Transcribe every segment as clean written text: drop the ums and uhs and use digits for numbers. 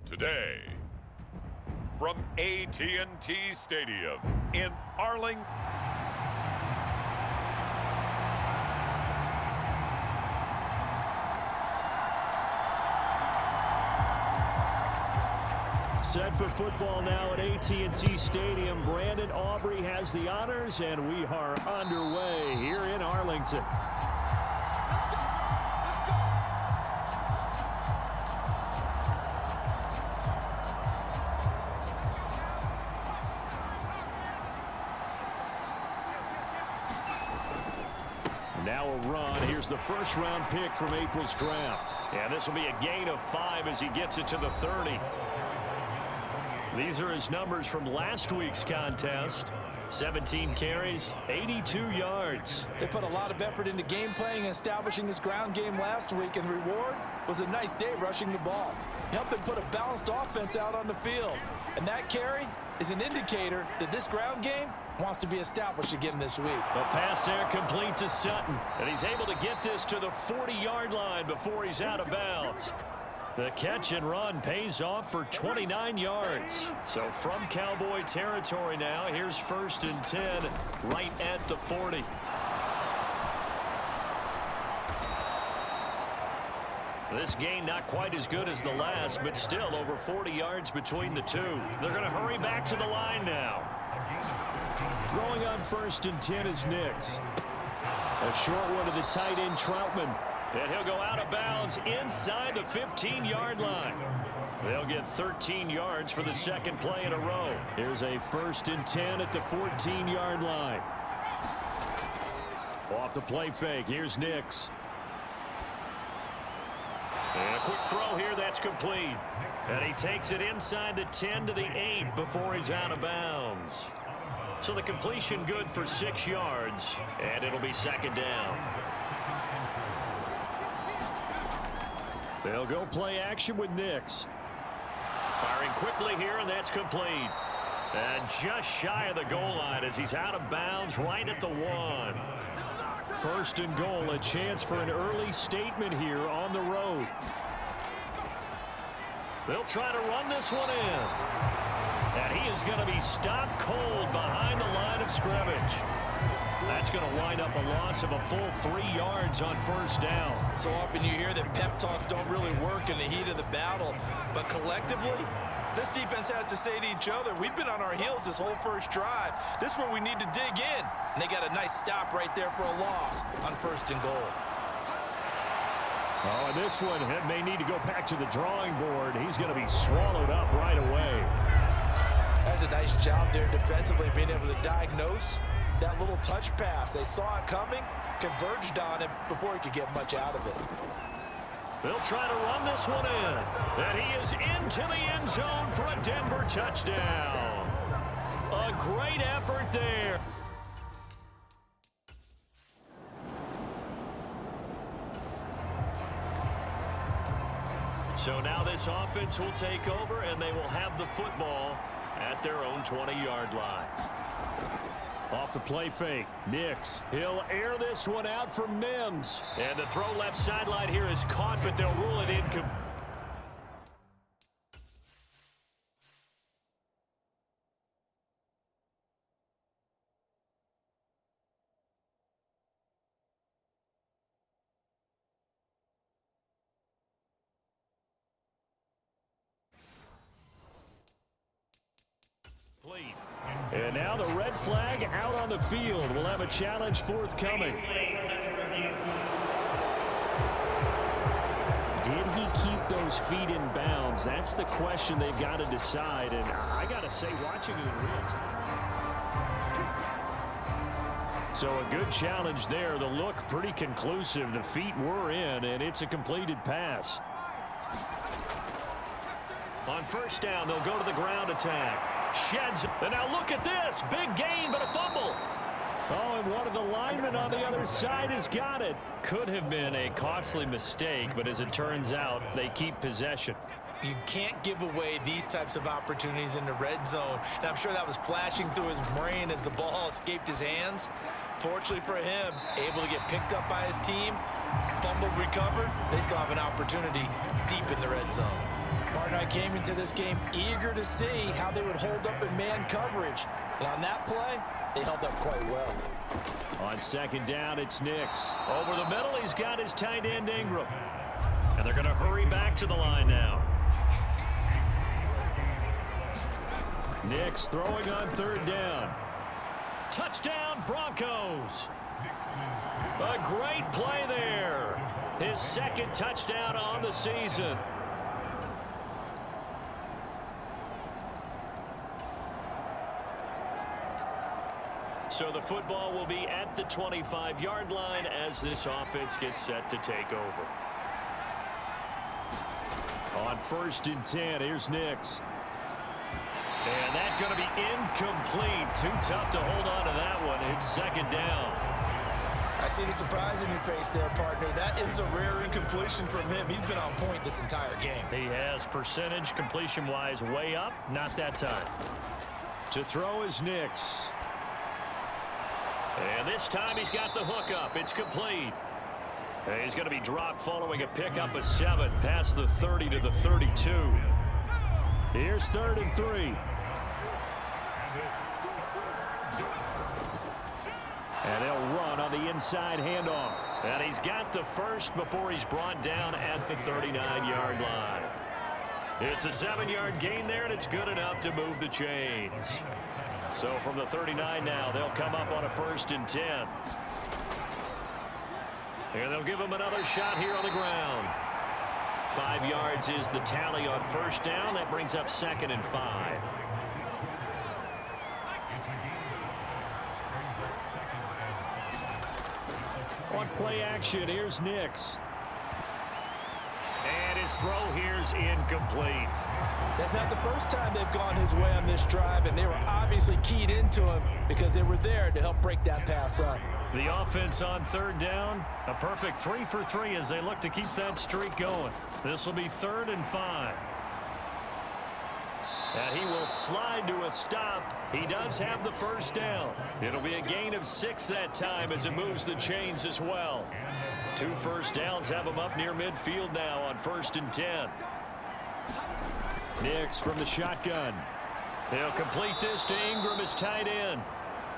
Today, from AT&T Stadium in Arlington. Set for football now at AT&T Stadium. Brandon Aubrey has the honors, and we are underway here in Arlington. Now a run. Here's the first-round pick from April's draft. And this will be a gain of 5 as he gets it to the 30. These are his numbers from last week's contest. 17 carries, 82 yards. They put a lot of effort into game playing and establishing this ground game last week, and the reward was a nice day rushing the ball. Helped them put a balanced offense out on the field. And that carry is an indicator that this ground game wants to be established again this week. A pass there complete to Sutton, and he's able to get this to the 40-yard line before he's out of bounds. The catch and run pays off for 29 yards. So from Cowboy territory now, here's 1st and 10 right at the 40. This gain not quite as good as the last, but still over 40 yards between the two. They're going to hurry back to the line now. Throwing on 1st and 10 is Nix. A short one to the tight end, Troutman. And he'll go out of bounds inside the 15-yard line. They'll get 13 yards for the second play in a row. Here's a 1st and 10 at the 14-yard line. Off the play fake. Here's Nix. And a quick throw here. That's complete. And he takes it inside the 10 to the 8 before he's out of bounds. So the completion good for 6 yards. And it'll be 2nd down. They'll go play action with Nix. Firing quickly here, and that's complete. And just shy of the goal line as he's out of bounds right at the 1. 1st and goal, a chance for an early statement here on the road. They'll try to run this one in. And he is going to be stopped cold behind the line of scrimmage. That's going to wind up a loss of a full 3 yards on 1st down. So often you hear that pep talks don't really work in the heat of the battle, but collectively, this defense has to say to each other, we've been on our heels this whole first drive. This is where we need to dig in. And they got a nice stop right there for a loss on 1st and goal. Oh, and this one may need to go back to the drawing board. He's going to be swallowed up right away. That's a nice job there defensively, being able to diagnose that little touch pass. They saw it coming, converged on him before he could get much out of it. They'll try to run this one in. And he is into the end zone for a Denver touchdown. A great effort there. So now this offense will take over, and they will have the football at their own 20-yard line. Off the play fake, Nix. He'll air this one out for Mims. And the throw left sideline here is caught, but they'll rule it incomplete. And now the red flag out on the field. We'll have a challenge forthcoming. Did he keep those feet in bounds? That's the question they've got to decide. And I got to say, watching it in real time. So a good challenge there. The look pretty conclusive. The feet were in, and it's a completed pass. On 1st down, they'll go to the ground attack. Sheds. And now look at this. Big gain, but a fumble. Oh, and one of the linemen on the other side has got it. Could have been a costly mistake, but as it turns out, they keep possession. You can't give away these types of opportunities in the red zone. And I'm sure that was flashing through his brain as the ball escaped his hands. Fortunately for him, able to get picked up by his team, fumbled, recovered. They still have an opportunity deep in the red zone. Partner, I came into this game eager to see how they would hold up in man coverage. And on that play, they held up quite well. On second down, it's Nix. Over the middle, he's got his tight end Ingram. And they're going to hurry back to the line now. Nix throwing on third down. Touchdown, Broncos. A great play there. His second touchdown on the season. So the football will be at the 25-yard line as this offense gets set to take over. On 1st and 10, here's Nix. And that's going to be incomplete. Too tough to hold on to that one. It's second down. I see the surprise in your face there, partner. That is a rare incompletion from him. He's been on point this entire game. He has percentage completion-wise way up. Not that time. To throw is Nix. And this time he's got the hook up. It's complete. And he's going to be dropped following a pickup of 7 past the 30 to the 32. Here's 3rd and 3. And they'll run on the inside handoff. And he's got the first before he's brought down at the 39-yard line. It's a 7-yard gain there, and it's good enough to move the chains. So from the 39 now, they'll come up on a 1st and 10. And they'll give him another shot here on the ground. 5 yards is the tally on 1st down. That brings up 2nd and 5. On play action, here's Nix. And his throw here's incomplete. That's not the first time they've gone his way on this drive, and they were obviously keyed into him because they were there to help break that pass up. The offense on 3rd down, a perfect 3 for 3 as they look to keep that streak going. This will be 3rd and 5. And he will slide to a stop. He does have the 1st down. It'll be a gain of 6 that time as it moves the chains as well. 2 1st downs have him up near midfield now on 1st and 10. Nix from the shotgun. He'll complete this to Ingram as tight end.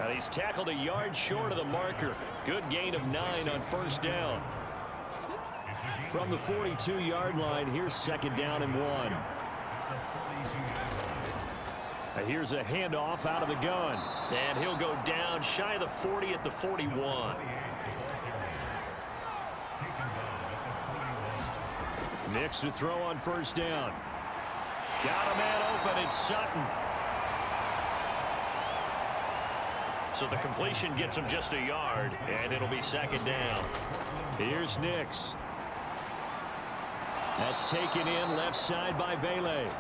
And he's tackled a yard short of the marker. Good gain of 9 on 1st down. From the 42-yard line, here's 2nd down and 1. And here's a handoff out of the gun. And he'll go down shy of the 40 at the 41. Nix to throw on 1st down. Got a man open. It's Sutton. So the completion gets him just a yard, and it'll be 2nd down. Here's Nix. That's taken in left side by Vele.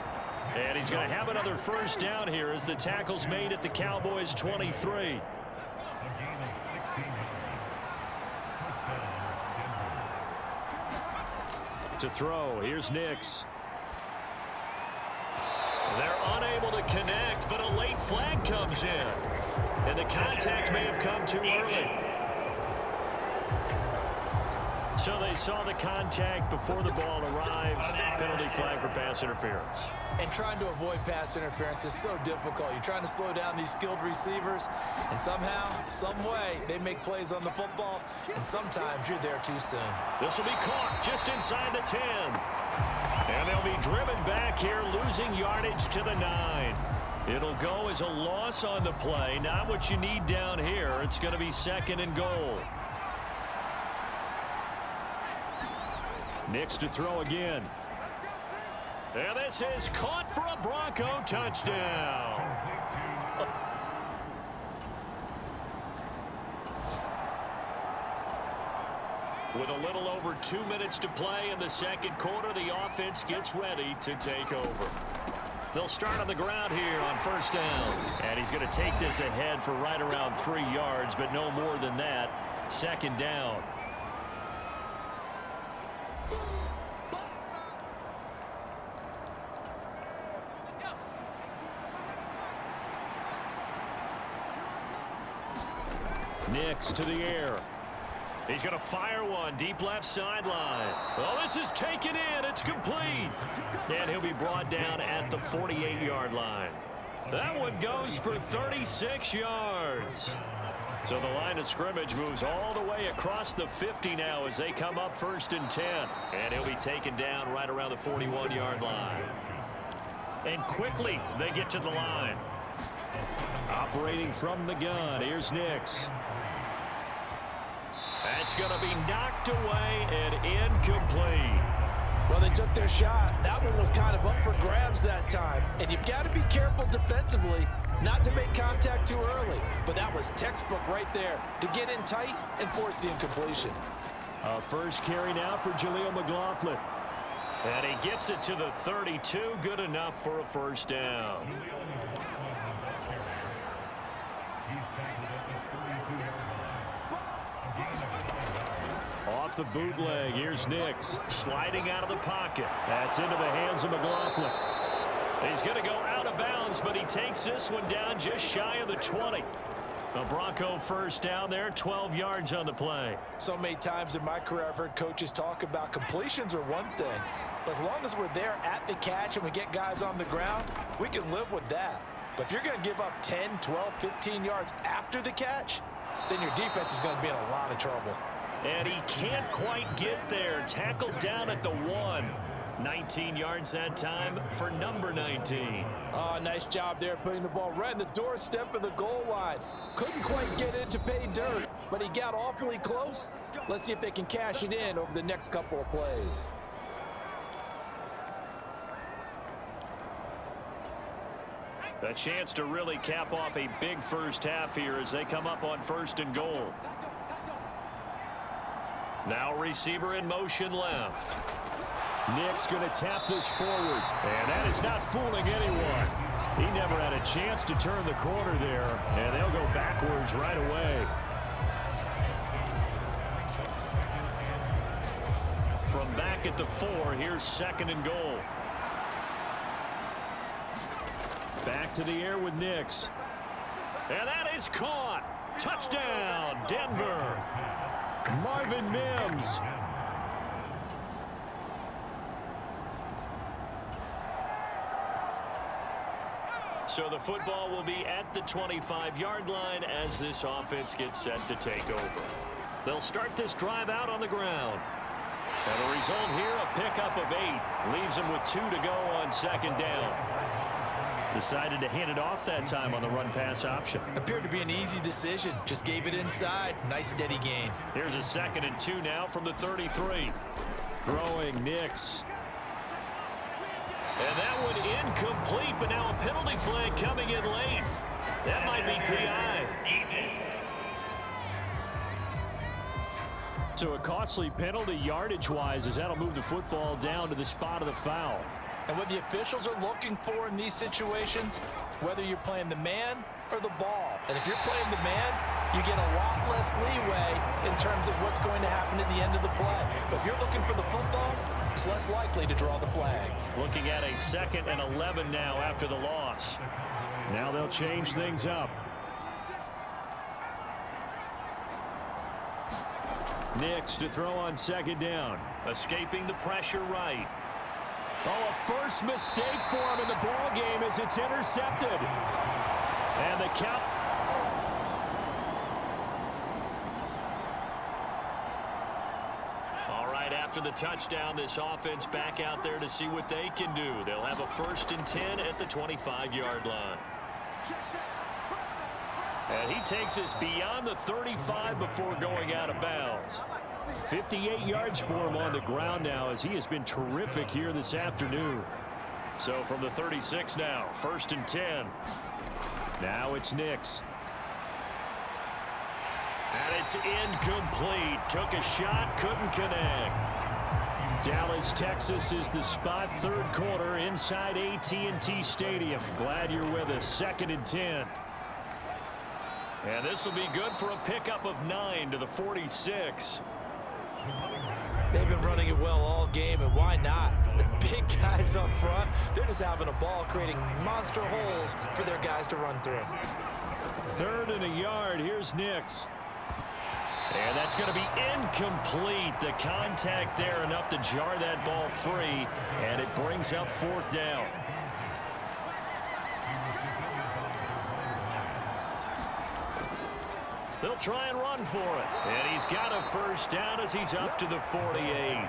And he's going to have another 1st down here as the tackle's made at the Cowboys' 23. To throw, here's Nix. They're unable to connect, but a late flag comes in. And the contact may have come too early. So they saw the contact before the ball arrived. Penalty flag for pass interference. And trying to avoid pass interference is so difficult. You're trying to slow down these skilled receivers, and somehow, some way, they make plays on the football, and sometimes you're there too soon. This will be caught just inside the 10. And they'll be driven back here, losing yardage to the 9. It'll go as a loss on the play. Not what you need down here. It's going to be 2nd and goal. Nix to throw again. And this is caught for a Bronco touchdown. With a little over 2 minutes to play in the 2nd quarter, the offense gets ready to take over. They'll start on the ground here on 1st down. And he's going to take this ahead for right around 3 yards, but no more than that. 2nd down. Nix to the air. He's going to fire one deep left sideline. Well, this is taken in. It's complete. And he'll be brought down at the 48-yard line. That one goes for 36 yards. So the line of scrimmage moves all the way across the 50 now as they come up 1st and 10. And he'll be taken down right around the 41-yard line. And quickly they get to the line. Operating from the gun, here's Nix. That's going to be knocked away and incomplete. Well, they took their shot. That one was kind of up for grabs that time. And you've got to be careful defensively not to make contact too early. But that was textbook right there to get in tight and force the incompletion. First carry now for Jaleel McLaughlin. And he gets it to the 32. Good enough for a first down. Off the bootleg, here's Nix. Sliding out of the pocket. That's into the hands of McLaughlin. He's going to go out of bounds, but he takes this one down just shy of the 20. A Bronco first down there, 12 yards on the play. So many times in my career I've heard coaches talk about completions are one thing. But as long as we're there at the catch and we get guys on the ground, we can live with that. But if you're going to give up 10, 12, 15 yards after the catch, then your defense is going to be in a lot of trouble. And he can't quite get there. Tackled down at the 1. 19 yards that time for number 19. Oh, nice job there putting the ball right in the doorstep of the goal line. Couldn't quite get it to pay dirt, but he got awfully close. Let's see if they can cash it in over the next couple of plays. A chance to really cap off a big first half here as they come up on 1st and goal. Now receiver in motion left. Nick's going to tap this forward. And that is not fooling anyone. He never had a chance to turn the corner there. And they'll go backwards right away. From back at the 4, here's 2nd and goal. Back to the air with Nix. And that is caught. Touchdown, Denver. Marvin Mims. So the football will be at the 25-yard line as this offense gets set to take over. They'll start this drive out on the ground. And the result here, a pickup of 8. Leaves them with 2 to go on 2nd down. Decided to hand it off that time on the run-pass option. Appeared to be an easy decision. Just gave it inside. Nice steady gain. Here's a 2nd and 2 now from the 33. Throwing Nix. And that one incomplete, but now a penalty flag coming in late. That might be PI. So a costly penalty yardage-wise as that'll move the football down to the spot of the foul. And what the officials are looking for in these situations, whether you're playing the man or the ball. And if you're playing the man, you get a lot less leeway in terms of what's going to happen at the end of the play. But if you're looking for the football, it's less likely to draw the flag. Looking at a 2nd and 11 now after the loss. Now they'll change things up. Nix to throw on 2nd down. Escaping the pressure right. Oh, a first mistake for him in the ball game as it's intercepted. And the count. All right, after the touchdown, this offense back out there to see what they can do. They'll have a 1st and 10 at the 25-yard line. And he takes us beyond the 35 before going out of bounds. 58 yards for him on the ground now as he has been terrific here this afternoon. So from the 36 now, 1st and 10. Now it's Nix. And it's incomplete. Took a shot, couldn't connect. Dallas, Texas is the spot, 3rd quarter inside AT&T Stadium. Glad you're with us. 2nd and 10. And this will be good for a pickup of 9 to the 46. They've been running it well all game, and why not? The big guys up front, they're just having a ball, creating monster holes for their guys to run through. 3rd and a yard. Here's Nix. And that's going to be incomplete. The contact there enough to jar that ball free, and it brings up 4th down. They'll try and run for it. And he's got a 1st down as he's up to the 48.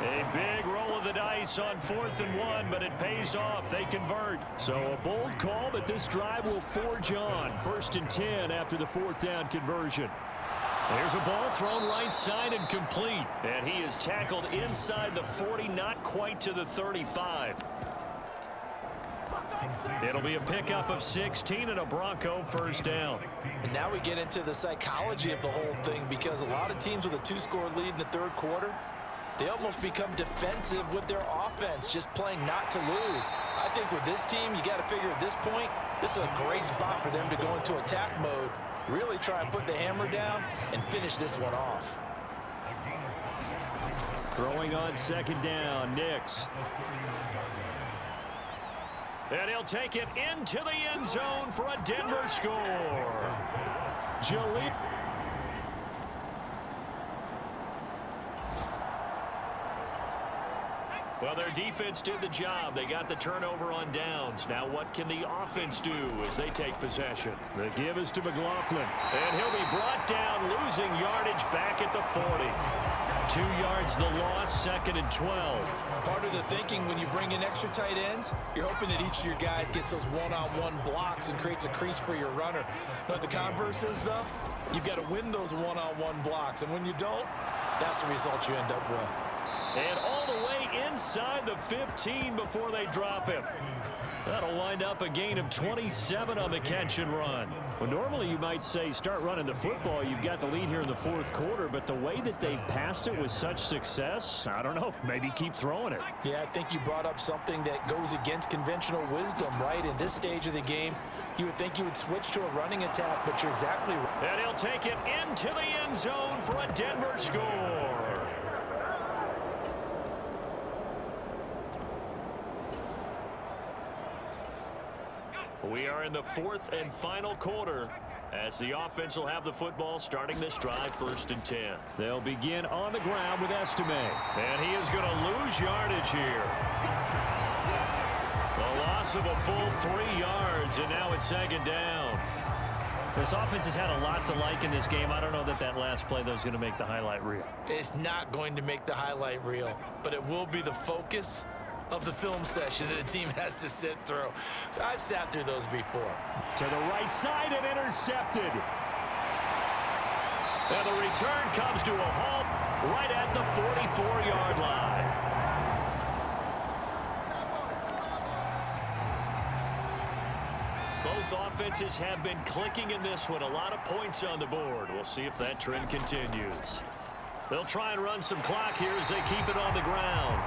A big roll of the dice on 4th and 1, but it pays off. They convert. So a bold call that this drive will forge on. 1st and 10 after the 4th down conversion. There's a ball thrown right side and complete. And he is tackled inside the 40, not quite to the 35. It'll be a pickup of 16 and a Bronco 1st down. And now we get into the psychology of the whole thing, because a lot of teams with a 2-score lead in the 3rd quarter, they almost become defensive with their offense, just playing not to lose. I think with this team, you got to figure at this point, this is a great spot for them to go into attack mode, really try and put the hammer down and finish this one off. Throwing on 2nd down, Nix. And he'll take it into the end zone for a Denver score. Jaleel. Well, their defense did the job. They got the turnover on downs. Now what can the offense do as they take possession? The give is to McLaughlin. And he'll be brought down, losing yardage back at the 40. 2 yards the loss, 2nd and 12. Part of the thinking when you bring in extra tight ends, you're hoping that each of your guys gets those one-on-one blocks and creates a crease for your runner. You know what the converse is, though? You've got to win those one-on-one blocks, and when you don't, that's the result you end up with. And all the way inside the 15 before they drop him. That'll wind up a gain of 27 on the catch and run. Well, normally you might say start running the football. You've got the lead here in the 4th quarter, but the way that they've passed it with such success, I don't know, maybe keep throwing it. Yeah, I think you brought up something that goes against conventional wisdom, right? In this stage of the game, you would think you would switch to a running attack, but you're exactly right. And he'll take it into the end zone for a Denver score. We are in the 4th and final quarter as the offense will have the football starting this drive 1st and 10. They'll begin on the ground with Estime. And he is going to lose yardage here. The loss of a full 3 yards, and now it's 2nd down. This offense has had a lot to like in this game. I don't know that that last play, though, is going to make the highlight reel. It's not going to make the highlight reel, but it will be the focus of the film session that the team has to sit through. I've sat through those before. To the right side and intercepted. And the return comes to a halt right at the 44-yard line. Both offenses have been clicking in this one. A lot of points on the board. We'll see if that trend continues. They'll try and run some clock here as they keep it on the ground.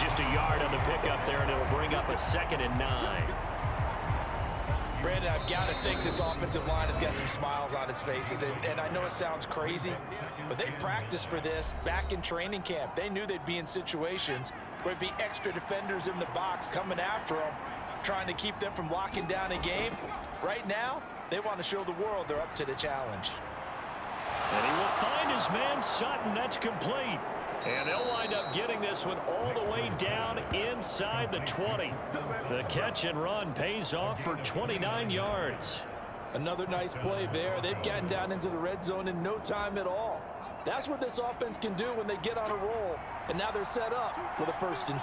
Just a yard on the pickup there, and it'll bring up a 2nd and 9. Brandon, I've got to think this offensive line has got some smiles on its faces. And I know it sounds crazy, but they practiced for this back in training camp. They knew they'd be in situations where it'd be extra defenders in the box coming after them, trying to keep them from locking down a game. Right now, they want to show the world they're up to the challenge. And he will find his man Sutton. That's complete. And they'll wind up getting this one all the way down inside the 20. The catch and run pays off for 29 yards. Another nice play there. They've gotten down into the red zone in no time at all. That's what this offense can do when they get on a roll. And now they're set up with a 1st and 10.